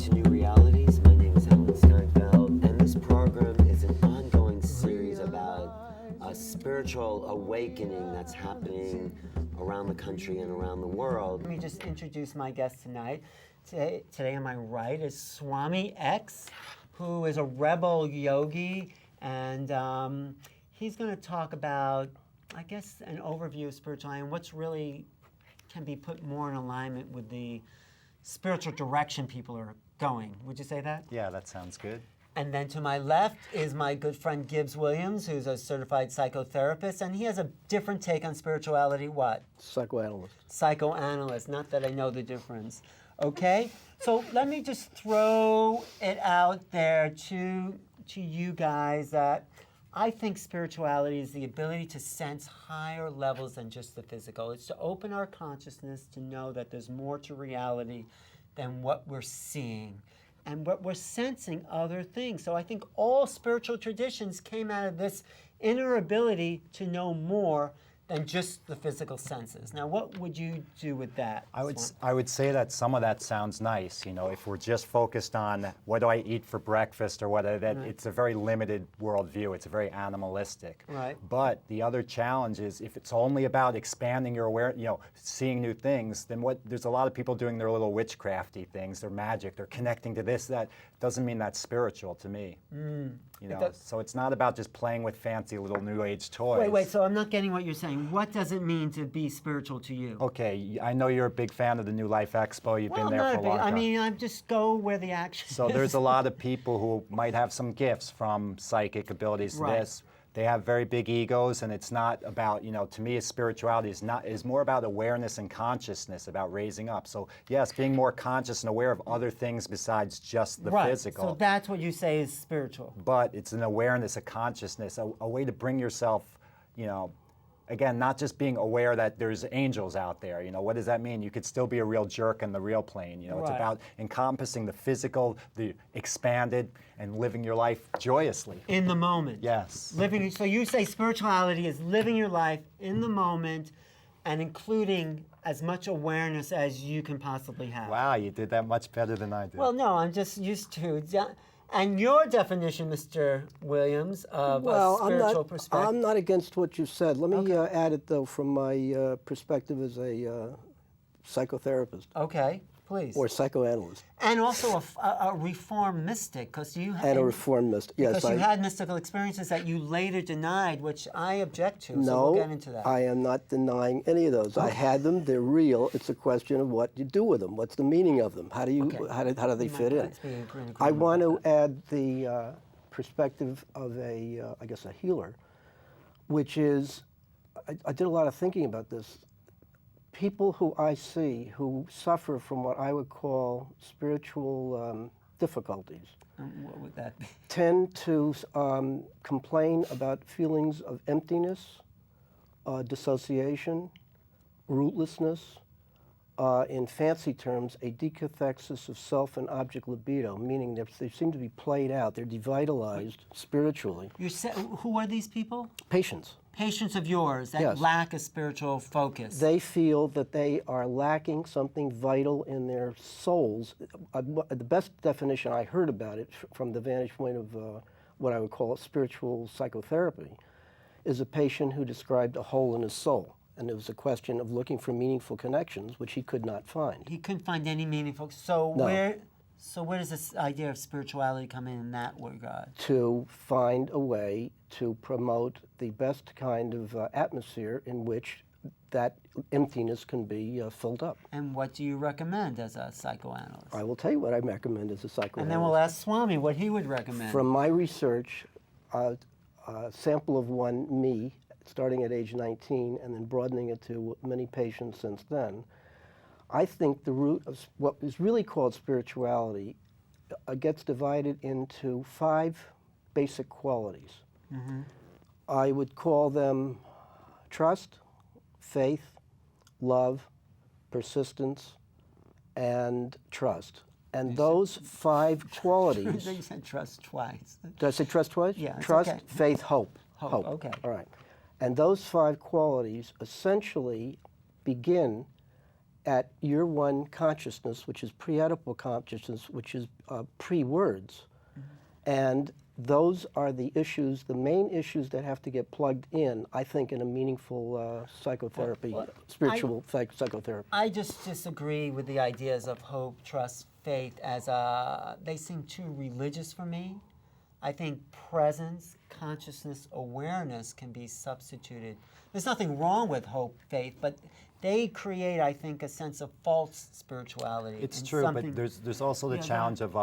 to New Realities. My name is Alan Steinfeld, and this program is an ongoing series about a spiritual awakening that's happening around the country and around the world. Let me just introduce my guest tonight. Today on my right is Swami X, who is a rebel yogi, and he's going to talk about, I guess, an overview of spirituality and what's really can be put more in alignment with the spiritual direction people are going. Would you say that? Yeah, that sounds good. And then to my left is my good friend Gibbs Williams, who's a certified psychotherapist, and he has a different take on spirituality. What? Psychoanalyst. Psychoanalyst, not that I know the difference. Okay? So let me just throw it out there to you guys that I think spirituality is the ability to sense higher levels than just the physical. It's to open our consciousness to know that there's more to reality than what we're seeing and what we're sensing other things. So I think all spiritual traditions came out of this inner ability to know more than just the physical senses. Now, what would you do with that? I would say that some of that sounds nice. You know, if we're just focused on what do I eat for breakfast or whatever, that Right. It's a very limited worldview. It's a very animalistic. Right. But the other challenge is if it's only about expanding your awareness, you know, seeing new things, then there's a lot of people doing their little witchcrafty things, their magic, they're connecting to this, that doesn't mean that's spiritual to me. You know, so it's not about just playing with fancy little new age toys. Wait, so I'm not getting what you're saying. What does it mean to be spiritual to you? Okay, I know you're a big fan of the New Life Expo. You've been there for a long time. I mean, I just go where the action is. So there's a lot of people who might have some gifts from psychic abilities to Right. this. They have very big egos, and it's not about, you know, to me, spirituality is more about awareness and consciousness, about raising up. So yes, being more conscious and aware of other things besides just the right. physical. So that's what you say is spiritual. But it's an awareness, a consciousness, a way to bring yourself, you know, again, not just being aware that there's angels out there. You know, what does that mean? You could still be a real jerk in the real plane. You know, it's Right. about encompassing the physical, the expanded, and living your life joyously. In the moment. Yes. So you say spirituality is living your life in the moment and including as much awareness as you can possibly have. Wow, you did that much better than I did. Well, no, I'm just used to. And your definition, Mr. Williams, of a spiritual perspective? I'm not against what you said. Let me add it, though, from my perspective as a psychotherapist. Okay, please. Or psychoanalyst. And also a reformed mystic, because you had... And a reformed mystic, yes. Because you had mystical experiences that you later denied, which I object to, so No, we'll get into that. I am not denying any of those. I had them, they're real. It's a question of what you do with them. What's the meaning of them? How do how do they fit in? I want to add the perspective of I guess, a healer, which is, I did a lot of thinking about this. People who I see who suffer from what I would call spiritual difficulties What would that be? tend to complain about feelings of emptiness, dissociation, rootlessness, in fancy terms, a decathexis of self and object libido, meaning they seem to be played out, they're devitalized spiritually. Who are these people? Patients. Patients of yours that Yes. lack a spiritual focus. They feel that they are lacking something vital in their souls. The best definition I heard about it from the vantage point of what I would call spiritual psychotherapy is a patient who described a hole in his soul. And it was a question of looking for meaningful connections, which he could not find. He couldn't find any meaningful... So No. where does this idea of spirituality come in that regard? To find a way to promote the best kind of atmosphere in which that emptiness can be filled up. And what do you recommend as a psychoanalyst? I will tell you what I recommend as a psychoanalyst. And then we'll ask Swami what he would recommend. From my research, a sample of me, starting at age 19 and then broadening it to many patients since then, I think the root of what is really called spirituality gets divided into 5 basic qualities. Mm-hmm. I would call them trust, faith, love, persistence, and trust. And those 5 qualities... You said trust twice. Did I say trust twice? Yeah, it's Trust, okay. faith, hope. Hope, okay. All right. And those 5 qualities essentially begin at year one consciousness, which is pre-Oedipal consciousness, which is pre-words. And those are the issues, the main issues that have to get plugged in, I think, in a meaningful psychotherapy, spiritual psychotherapy. I just disagree with the ideas of hope, trust, faith as they seem too religious for me. I think presence, consciousness, awareness can be substituted. There's nothing wrong with hope, faith, but they create, I think, a sense of false spirituality. It's true, but there's also the challenge of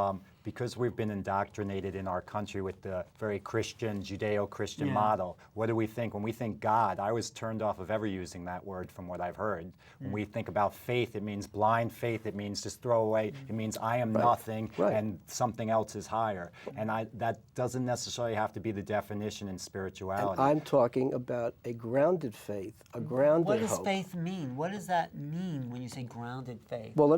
because we've been indoctrinated in our country with the very Christian, Judeo-Christian model. What do we think? When we think God, I was turned off of ever using that word from what I've heard. When we think about faith, it means blind faith. It means just throw away. It means I am nothing and something else is higher. And that doesn't necessarily have to be the definition in spirituality. And I'm talking about a grounded faith, a grounded hope. What does faith mean? What does that mean when you say grounded faith? Well,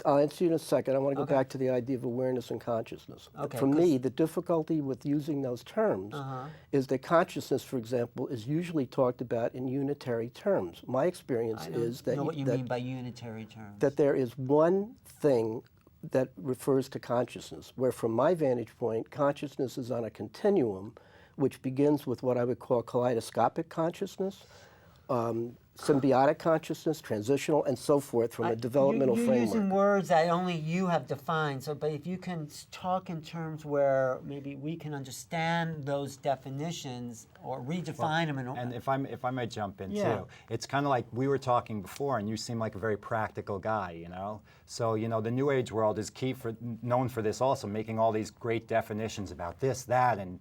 I'll answer you in a second. I want to go back to the idea of awareness and consciousness. Okay, for me, the difficulty with using those terms is that consciousness, for example, is usually talked about in unitary terms. My experience is that... I know what you mean by unitary terms. That there is one thing that refers to consciousness, where from my vantage point, consciousness is on a continuum which begins with what I would call kaleidoscopic consciousness, symbiotic consciousness, transitional, and so forth from a developmental framework. You're using words that only you have defined, but if you can talk in terms where maybe we can understand those definitions or redefine them. And if I might jump in too, it's kind of like we were talking before, and you seem like a very practical guy, you know? So, you know, the New Age world is known for this also, making all these great definitions about this, that, and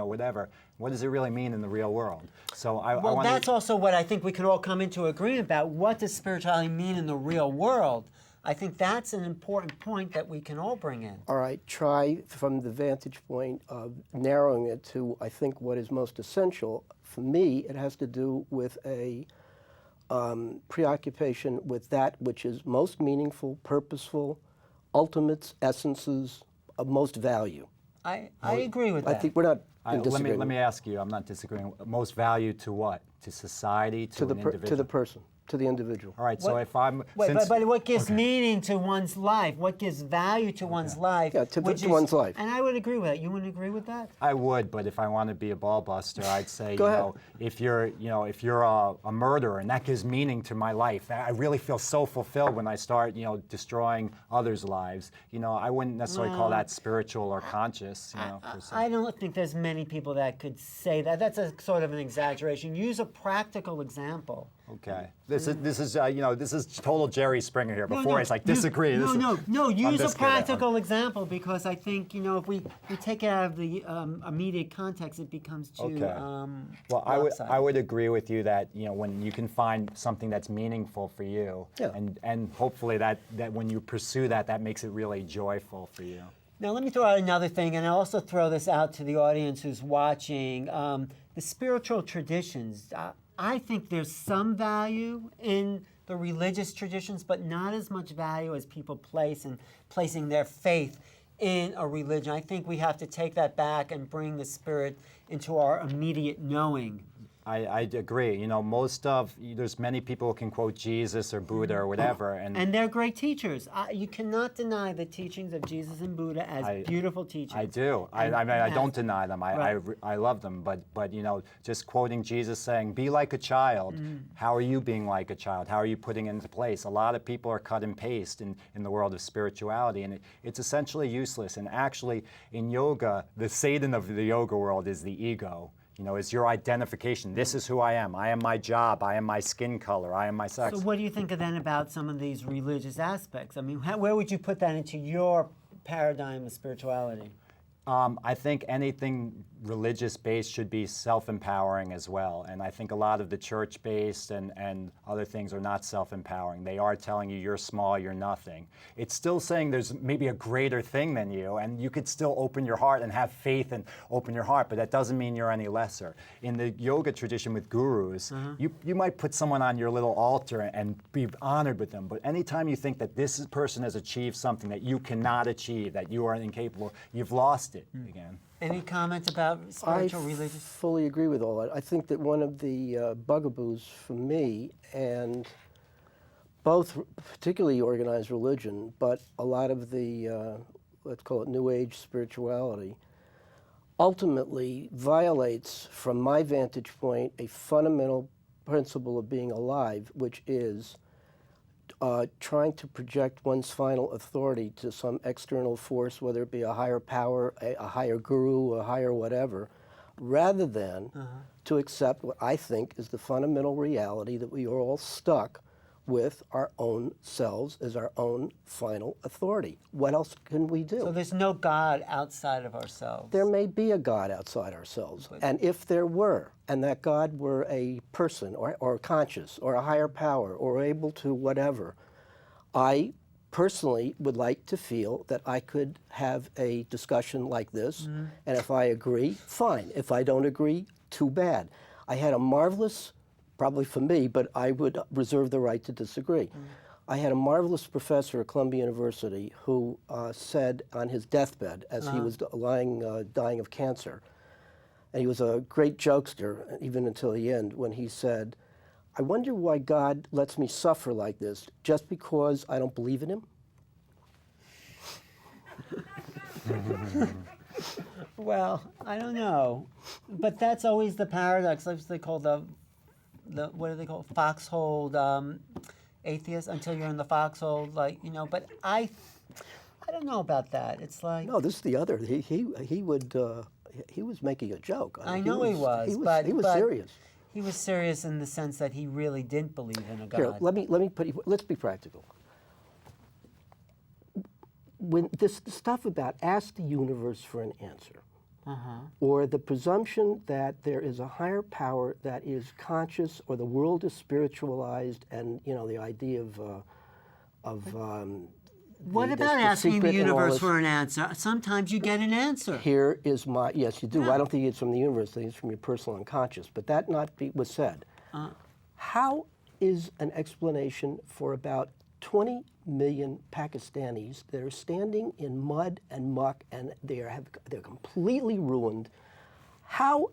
whatever. What does it really mean in the real world? So that's also what I think we can all come into agreement about. What does spirituality mean in the real world? I think that's an important point that we can all bring in. All right, try from the vantage point of narrowing it to, I think, what is most essential. For me, it has to do with a preoccupation with that which is most meaningful, purposeful, ultimates, essences of most value. I agree with that. I think we're not in disagreement. Let me ask you, I'm not disagreeing. Most value to what? To society, to an individual? To the person, to the individual. All right, so if I'm... But what gives meaning to one's life? What gives value to one's life? Yeah, to one's life. And I would agree with that. You wouldn't agree with that? I would, but if I want to be a ball buster, I'd say, Go if you're a murderer and that gives meaning to my life, I really feel so fulfilled when I start, destroying others' lives. I wouldn't necessarily call that spiritual or conscious. I don't think there's many people that could say that. That's a sort of an exaggeration. Use a practical example. Okay. This is total Jerry Springer here. Before he's like, disagree. No. Use a practical example, because I think if we take it out of the immediate context, it becomes too. Well, I would agree with you that when you can find something that's meaningful for you, and hopefully that when you pursue that makes it really joyful for you. Now let me throw out another thing, and I'll also throw this out to the audience who's watching. The spiritual traditions. I think there's some value in the religious traditions, but not as much value as people place in placing their faith in a religion. I think we have to take that back and bring the spirit into our immediate knowing. I agree. There's many people who can quote Jesus or Buddha or whatever. And they're great teachers. You cannot deny the teachings of Jesus and Buddha as beautiful teachings. I do. I don't deny them. I love them. But just quoting Jesus saying, be like a child. How are you being like a child? How are you putting it into place? A lot of people are cut and paste in the world of spirituality. And it's essentially useless. And actually, in yoga, the Satan of the yoga world is the ego. Is your identification. This is who I am. I am my job. I am my skin color. I am my sex. So what do you think then about some of these religious aspects? I mean, where would you put that into your paradigm of spirituality? I think anything religious-based should be self-empowering as well. And I think a lot of the church-based and other things are not self-empowering. They are telling you you're small, you're nothing. It's still saying there's maybe a greater thing than you, and you could still open your heart and have faith and open your heart, but that doesn't mean you're any lesser. In the yoga tradition with gurus, you might put someone on your little altar and be honored with them, but anytime you think that this person has achieved something that you cannot achieve, that you are incapable, you've lost it again. Any comments about spiritual religious? I fully agree with all that. I think that one of the bugaboos for me, and both particularly organized religion, but a lot of the, let's call it New Age spirituality, ultimately violates, from my vantage point, a fundamental principle of being alive, which is trying to project one's final authority to some external force, whether it be a higher power, a higher guru, a higher whatever, rather than to accept what I think is the fundamental reality that we are all stuck with our own selves as our own final authority. What else can we do? So there's no God outside of ourselves. There may be a God outside ourselves. And if there were, and that God were a person or conscious or a higher power or able to whatever, I personally would like to feel that I could have a discussion like this. And if I agree, fine. If I don't agree, too bad. I had a marvelous, probably for me, but I would reserve the right to disagree. I had a marvelous professor at Columbia University who said on his deathbed, as he was dying of cancer, and he was a great jokester, even until the end, when he said, I wonder why God lets me suffer like this, just because I don't believe in him? Well, I don't know, but that's always the paradox. That's what they call the what do they call it? Foxhole atheist, until you're in the foxhole, like, you know. But I don't know about that. It's like, No, this is the other. He was making a joke. I know he was, but he was serious. He was serious in the sense that he really didn't believe in a God. Here, let me put you, let's be practical. When this stuff about ask the universe for an answer, or the presumption that there is a higher power that is conscious, or the world is spiritualized, and you know the idea of what about asking the universe for an answer? Sometimes you get an answer. Here is my, yes, you do. I don't think it's from the universe, I think it's from your personal unconscious. But that was said. How is an explanation for about 20 million Pakistanis that are standing in mud and muck and they're completely ruined? How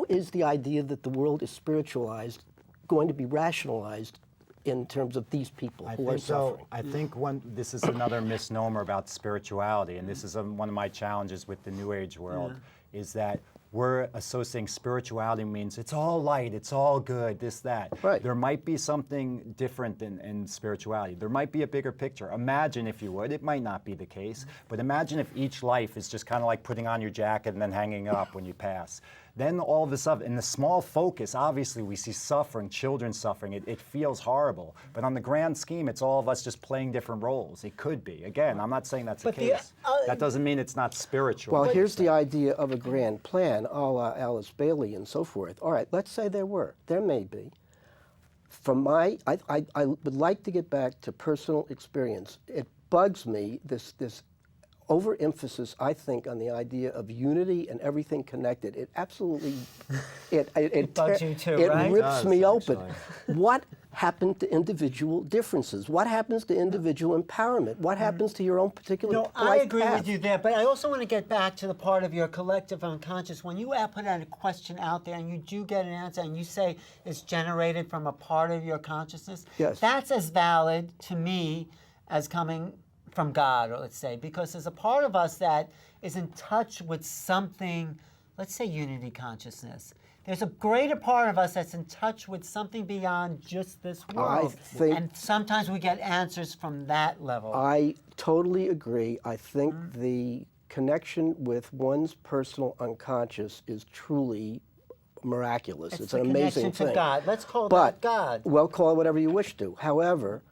is the idea that the world is spiritualized going to be rationalized in terms of these people who are suffering? I think this is another misnomer about spirituality, and this is one of my challenges with the New Age world, is that we're associating spirituality means it's all light, it's all good, this, that. Right. There might be something different in spirituality. There might be a bigger picture. Imagine, if you would, it might not be the case, but imagine if each life is just kind of like putting on your jacket and then hanging it up when you pass. Then all of this stuff, in the small focus, obviously we see suffering, children suffering, it feels horrible. But on the grand scheme, it's all of us just playing different roles. It could be. Again, I'm not saying that's the case. That doesn't mean it's not spiritual. Well, here's the idea of a grand plan, a la Alice Bailey and so forth. All right, let's say there were. There may be. From I would like to get back to personal experience. It bugs me, this overemphasis, I think, on the idea of unity and everything connected. It absolutely, it bugs you too, it right? rips me open. Actually. What happened to individual differences? What happens to individual empowerment? What happens to your own particular life I agree path? with you there, but I also want to get back to the part of your collective unconscious. When you put out a question out there and you do get an answer and you say it's generated from a part of your consciousness, Yes. that's as valid to me as coming from God, or let's say, because there's a part of us that is in touch with something, let's say unity consciousness. There's a greater part of us that's in touch with something beyond just this world. And sometimes we get answers from that level. I totally agree. I think the connection with one's personal unconscious is truly miraculous. It's an amazing connection thing. to God. Let's call But, that God. well, call it whatever you wish to. However,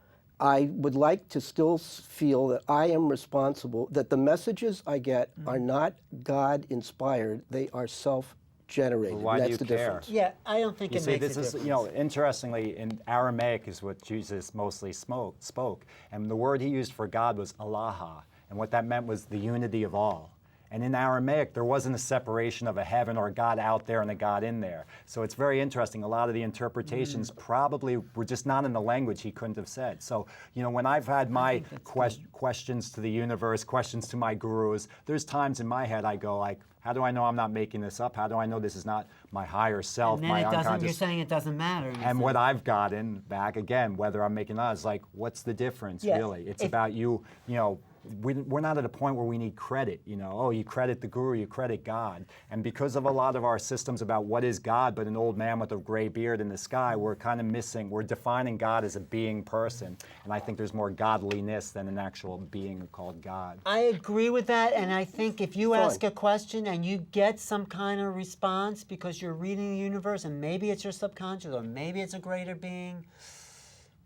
I would like to still feel that I am responsible, that the messages I get are not God-inspired, they are self-generated. Well, why That's do you the care? difference. Yeah, I don't think You it see, makes this a is, difference. interestingly, in Aramaic is what Jesus mostly spoke. And the word he used for God was Allah. And what that meant was the unity of all. And in Aramaic, there wasn't a separation of a heaven or a God out there and a God in there. So it's very interesting. A lot of the interpretations probably were just not in the language he couldn't have said. So, you know, when I've had my questions to the universe, questions to my gurus, there's times in my head I go like, how do I know I'm not making this up? How do I know this is not my higher self, And my then it doesn't, unconscious? you're saying it doesn't matter. And what I've gotten back, again, whether I'm making that, is like, what's the difference, Yeah. really? It's about you know, we're not at a point where we need credit, you know, oh, you credit the guru, you credit God. And because of a lot of our systems about what is God, but an old man with a gray beard in the sky, we're kind of missing, we're defining God as a being person. And I think there's more godliness than an actual being called God. I agree with that, and I think if you Fine. ask a question and you get some kind of response because you're reading the universe, and maybe it's your subconscious or maybe it's a greater being,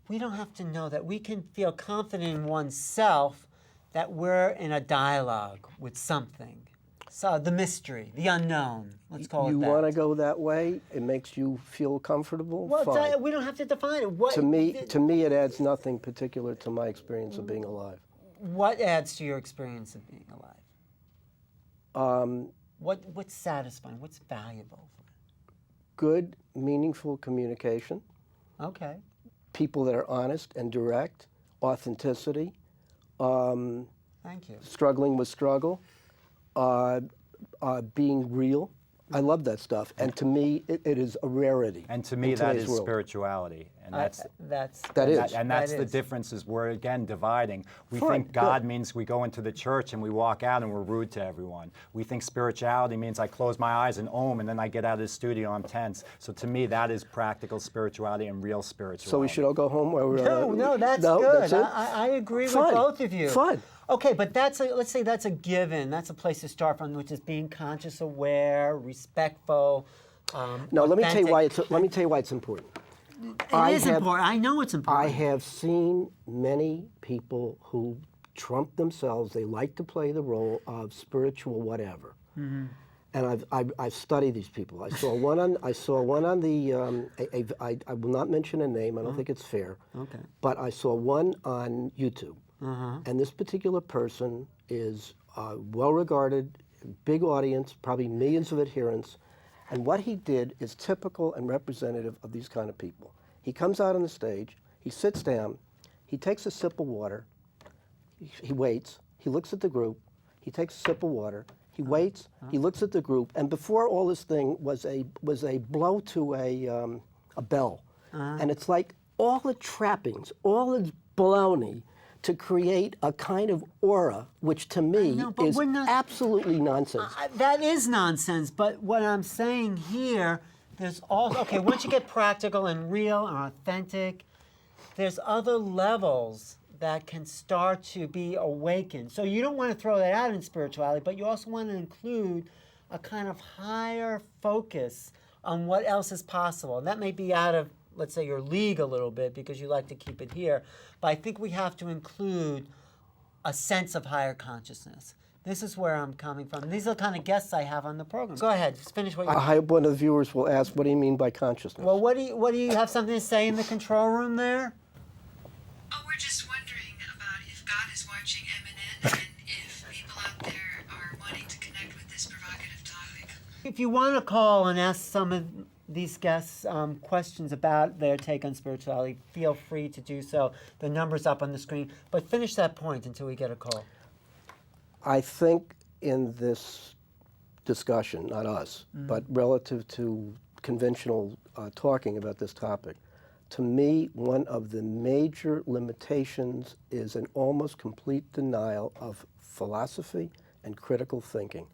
we don't have to know that. We can feel confident in oneself that we're in a dialogue with something. So the mystery, the unknown, let's call it that. You want to go that way? It makes you feel comfortable? Well, Fine. we don't have to define it. What, To me, it adds nothing particular to my experience of being alive. What adds to your experience of being alive? What's satisfying? What's valuable? Good, meaningful communication, Okay. people that are honest and direct, authenticity, Thank you. struggling with struggle, being real. I love that stuff. And to me, it is a rarity. And to me, in that today's is world. spirituality. And that's That is. and that's That the is. difference is we're, again, dividing. We Fine, think God good. means we go into the church and we walk out and we're rude to everyone. We think spirituality means I close my eyes and om, and then I get out of the studio, I'm tense. So to me, that is practical spirituality and real spirituality. So we should all go home while we're No, that's good. That's it? I agree with Fine. both of you. Fine. Okay, but let's say that's a given. That's a place to start from, which is being conscious, aware, respectful. No, let me tell you why authentic. it's important. It is important. I know it's important. I have seen many people who trump themselves. They like to play the role of spiritual whatever. Mm-hmm. And I've studied these people. I saw one on the. I will not mention a name. I don't think it's fair. Okay. But I saw one on YouTube, Uh-huh. and this particular person is well regarded, big audience, probably millions of adherents. And what he did is typical and representative of these kind of people. He comes out on the stage, he sits down, he takes a sip of water, he waits, he looks at the group, he takes a sip of water, he waits, he looks at the group, and before all this thing was a blow to a bell. And it's like all the trappings, all the baloney to create a kind of aura, which to me know, but is we're not- absolutely nonsense. That is nonsense, but what I'm saying here, there's also, okay, once you get practical and real and authentic, there's other levels that can start to be awakened. So you don't want to throw that out in spirituality, but you also want to include a kind of higher focus on what else is possible. And that may be out of, let's say, your league a little bit because you like to keep it here, but I think we have to include a sense of higher consciousness. This is where I'm coming from. These are the kind of guests I have on the program. Go ahead, just finish what you. I hope one of the viewers will ask, what do you mean by consciousness? Well, what do you have something to say in the control room there? Oh, we're just wondering about if God is watching Eminent and if people out there are wanting to connect with this provocative topic. If you want to call and ask some of these guests questions about their take on spirituality, feel free to do so. The number's up on the screen. But finish that point until we get a call. I think in this discussion, not us, but relative to conventional talking about this topic, to me, one of the major limitations is an almost complete denial of philosophy and critical thinking.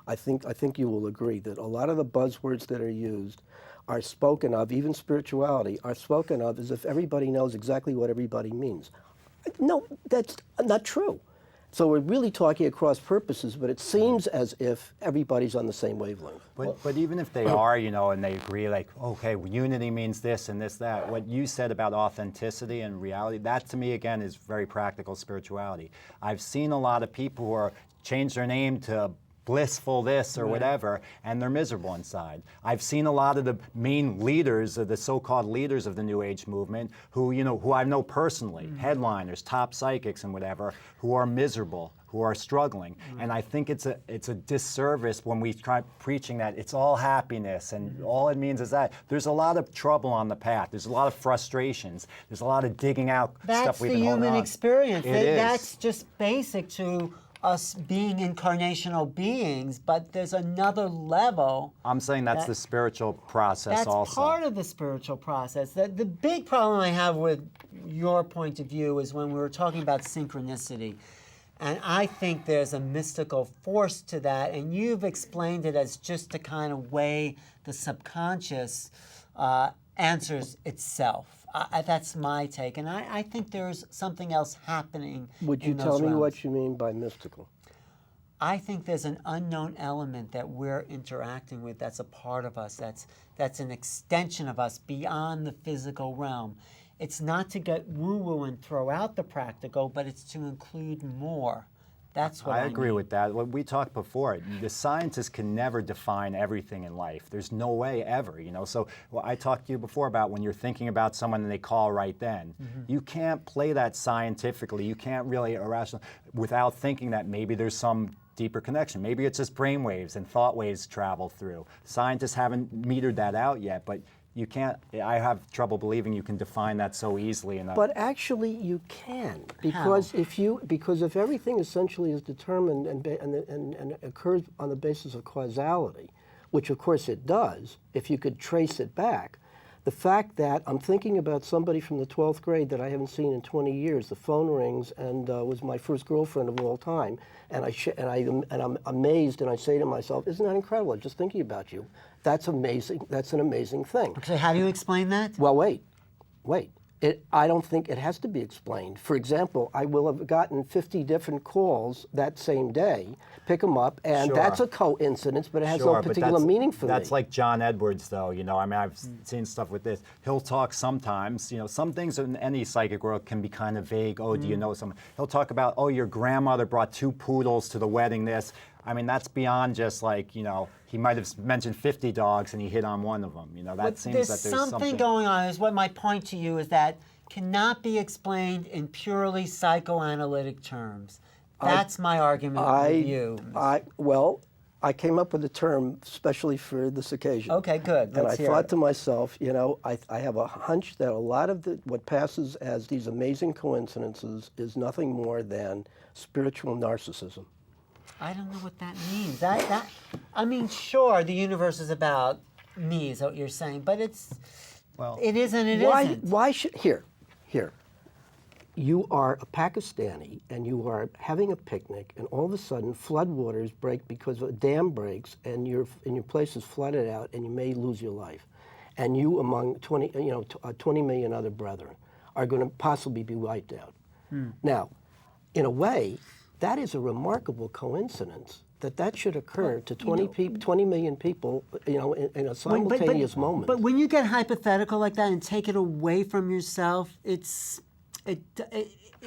I think you will agree that a lot of the buzzwords that are used are spoken of, even spirituality, are spoken of as if everybody knows exactly what everybody means. No, that's not true. So we're really talking across purposes, but it seems as if everybody's on the same wavelength. But even if they are, you know, and they agree, like, okay, unity means this and this, that, what you said about authenticity and reality, that to me, again, is very practical spirituality. I've seen a lot of people who are change their name to blissful this or whatever, and they're miserable inside. I've seen a lot of the main leaders, the so-called leaders of the New Age movement, who I know personally, headliners, top psychics and whatever, who are miserable, who are struggling. And I think it's a disservice when we try preaching that it's all happiness and all it means is that. There's a lot of trouble on the path. There's a lot of frustrations. There's a lot of digging out stuff we've been holding on. That's the human experience. It is. That's just basic to us being incarnational beings, but there's another level. I'm saying that's the spiritual process That's also. part of the spiritual process. The big problem I have with your point of view is when we were talking about synchronicity. And I think there's a mystical force to that, and you've explained it as just the kind of way the subconscious answers itself. That's my take, and I think there's something else happening. Would you in those tell me realms. what you mean by mystical? I think there's an unknown element that we're interacting with that's a part of us, that's an extension of us beyond the physical realm. It's not to get woo-woo and throw out the practical, but it's to include more. That's what I agree mean. with that. What we talked before, the scientists can never define everything in life. There's no way ever, So I talked to you before about when you're thinking about someone and they call right then. You can't play that scientifically. You can't really irrational without thinking that maybe there's some deeper connection. Maybe it's just brain waves and thought waves travel through. Scientists haven't metered that out yet, but you can't. I have trouble believing you can define that so easily. But actually, you can, because if everything essentially is determined and occurs on the basis of causality, which of course it does, if you could trace it back. The fact that I'm thinking about somebody from the 12th grade that I haven't seen in 20 years. The phone rings and was my first girlfriend of all time, and I'm amazed, and I say to myself, "Isn't that incredible? I'm just thinking about you. That's amazing. That's an amazing thing." So how do you explain that? Well, wait. I don't think it has to be explained. For example, I will have gotten 50 different calls that same day, pick them up, and that's a coincidence, but it has no particular meaning for me. That's like John Edwards, though. I've seen stuff with this. He'll talk sometimes. Some things in any psychic world can be kind of vague. Oh, do you know someone? He'll talk about, oh, your grandmother brought 2 poodles to the wedding. That's beyond just he might have mentioned 50 dogs and he hit on one of them. That seems that there's something going on. Is what my point to you is that cannot be explained in purely psychoanalytic terms. That's my argument with you. I came up with a term especially for this occasion. Okay, good. And I thought to myself, I have a hunch that a lot of what passes as these amazing coincidences is nothing more than spiritual narcissism. I don't know what that means. Sure, the universe is about me, is what you're saying, but it isn't. Why should here? You are a Pakistani and you are having a picnic, and all of a sudden floodwaters break because a dam breaks, and your place is flooded out, and you may lose your life, and you among 20 million other brethren are going to possibly be wiped out. Now, in a way, that is a remarkable coincidence that should occur to 20 million people, in a simultaneous moment. But when you get hypothetical like that and take it away from yourself,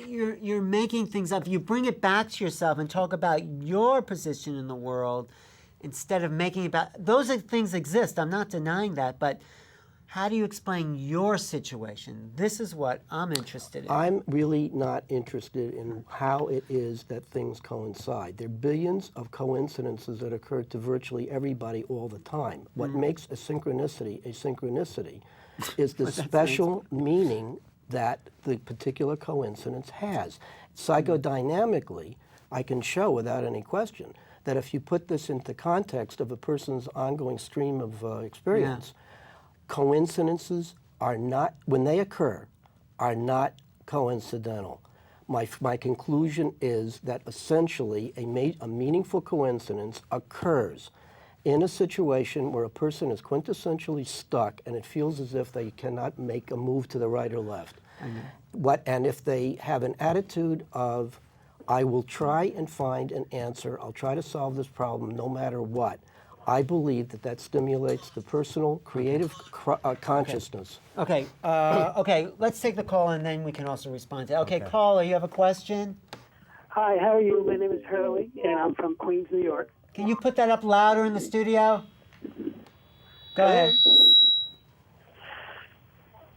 you're making things up. You bring it back to yourself and talk about your position in the world instead of making it about. Those things exist. I'm not denying that, but how do you explain your situation? This is what I'm interested in. I'm really not interested in how it is that things coincide. There are billions of coincidences that occur to virtually everybody all the time. What makes a synchronicity is the special meaning that the particular coincidence has. Psychodynamically, I can show without any question that if you put this into context of a person's ongoing stream of experience, coincidences are not, when they occur, are not coincidental. My conclusion is that essentially a meaningful coincidence occurs in a situation where a person is quintessentially stuck and it feels as if they cannot make a move to the right or left. And if they have an attitude of, I will try and find an answer, I'll try to solve this problem no matter what, I believe that stimulates the personal, creative consciousness. Okay, let's take the call and then we can also respond to it. Okay, caller, you have a question? Hi, how are you? My name is Hurley, and I'm from Queens, New York. Can you put that up louder in the studio? Go ahead.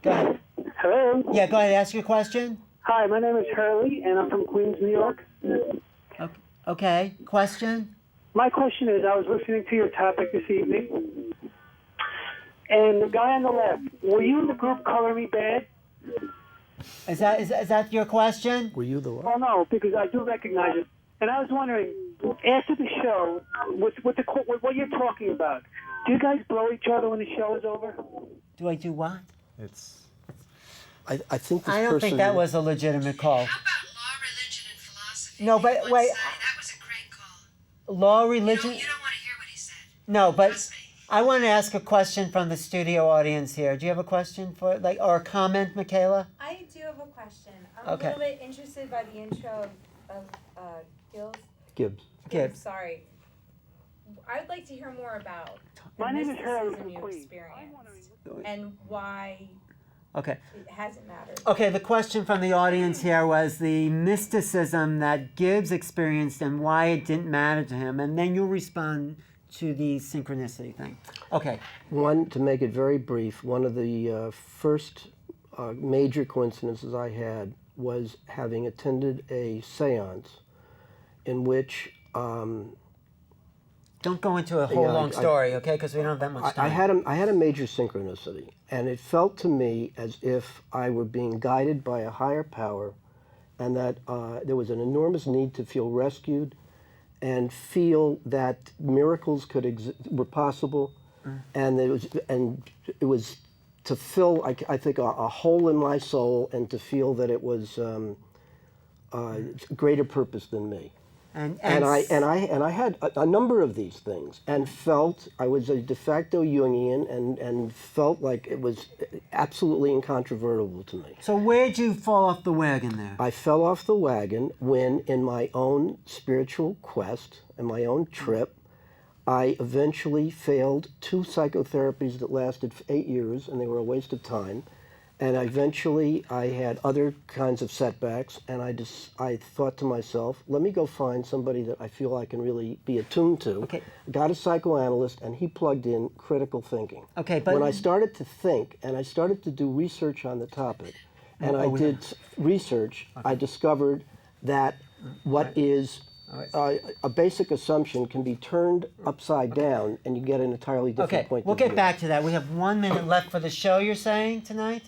Go ahead. Hello? Yeah, go ahead. Ask your question. Hi, my name is Hurley, and I'm from Queens, New York. Okay. Question? My question is, I was listening to your topic this evening, and the guy on the left, were you in the group Color Me Bad? Is that your question? Were you the one? Oh, no, because I do recognize it. And I was wondering, after the show, what you're talking about, do you guys blow each other when the show is over? Do I do what? I think this I don't think that was a legitimate call. How about law, religion, and philosophy? No, but wait. That was a great call. Law, religion. You don't want to hear what he said. No, but Trust me. I want to ask a question from the studio audience here. Do you have a question or a comment, Michaela? I do have a question. I'm Okay. a little bit interested by the intro of Gibbs. Gibbs. Sorry. I would like to hear more about the My name is Harold mysticism from you Queens. experienced and why Okay. it hasn't mattered. Okay, the question from the audience here was the mysticism that Gibbs experienced and why it didn't matter to him. And then you'll respond to the synchronicity thing. Okay. One, to make it very brief, one of the first major coincidences I had was having attended a seance in which Don't go into a whole Yeah, long story, okay? Because we don't have that much time. I had a major synchronicity, and it felt to me as if I were being guided by a higher power, and that there was an enormous need to feel rescued, and feel that miracles were possible, and it was to fill I think a hole in my soul, and to feel that it was greater purpose than me. And I had a number of these things, and felt I was a de facto Jungian, and felt like it was absolutely incontrovertible to me. So where'd you fall off the wagon there? I fell off the wagon when, in my own spiritual quest and my own trip, I eventually failed 2 psychotherapies that lasted 8 years, and they were a waste of time. And eventually, I had other kinds of setbacks, and I thought to myself, let me go find somebody that I feel I can really be attuned to. Okay. Got a psychoanalyst, and he plugged in critical thinking. Okay, but when I started to think, and I started to do research on the topic, and I did research, I discovered that what is a basic assumption can be turned upside down, and you get an entirely different point we'll of view. get back to that. We have 1 minute left for the show, you're saying, tonight?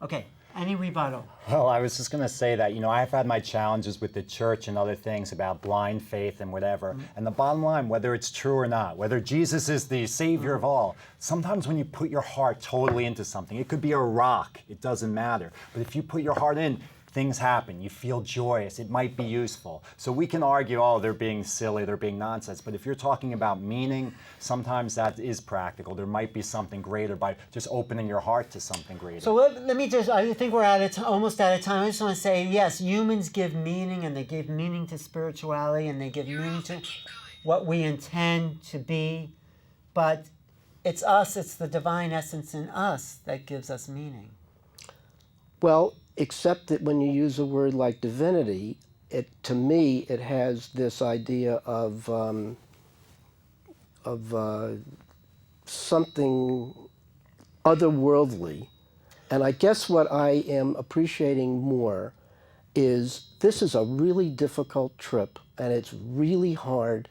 Okay, any rebuttal? Well, I was just going to say that, I've had my challenges with the church and other things about blind faith and whatever. And the bottom line, whether it's true or not, whether Jesus is the savior of all, sometimes when you put your heart totally into something, it could be a rock, it doesn't matter. But if you put your heart in, things happen. You feel joyous. It might be useful. So we can argue, oh, they're being silly, they're being nonsense. But if you're talking about meaning, sometimes that is practical. There might be something greater by just opening your heart to something greater. So let me just, I think we're almost out of time. I just want to say, yes, humans give meaning, and they give meaning to spirituality, and they give meaning to what we intend to be. But it's us, it's the divine essence in us that gives us meaning. Well, except that when you use a word like divinity, to me it has this idea of something otherworldly, and I guess what I am appreciating more is this is a really difficult trip, and it's really hard,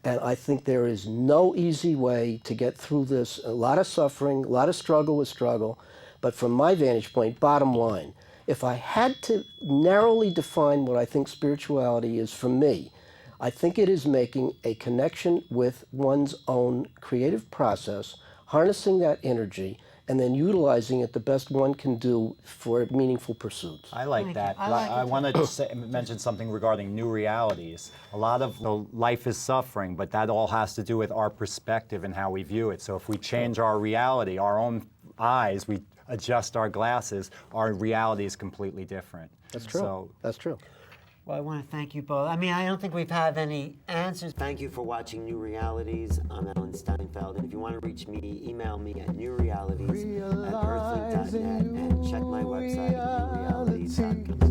and I think there is no easy way to get through this. A lot of suffering, a lot of struggle with struggle, but from my vantage point, bottom line, if I had to narrowly define what I think spirituality is for me, I think it is making a connection with one's own creative process, harnessing that energy, and then utilizing it the best one can do for meaningful pursuits. I like that. I want to mention something regarding new realities. A lot of life is suffering, but that all has to do with our perspective and how we view it. So if we change our reality, our own eyes, we adjust our glasses, our reality is completely different. That's true. So, that's true. Well, I want to thank you both. I mean, I don't think we've had any answers. Thank you for watching New Realities. I'm Alan Steinfeld, and if you want to reach me, email me at newrealities@earthlink.net and check my website at newrealities.com.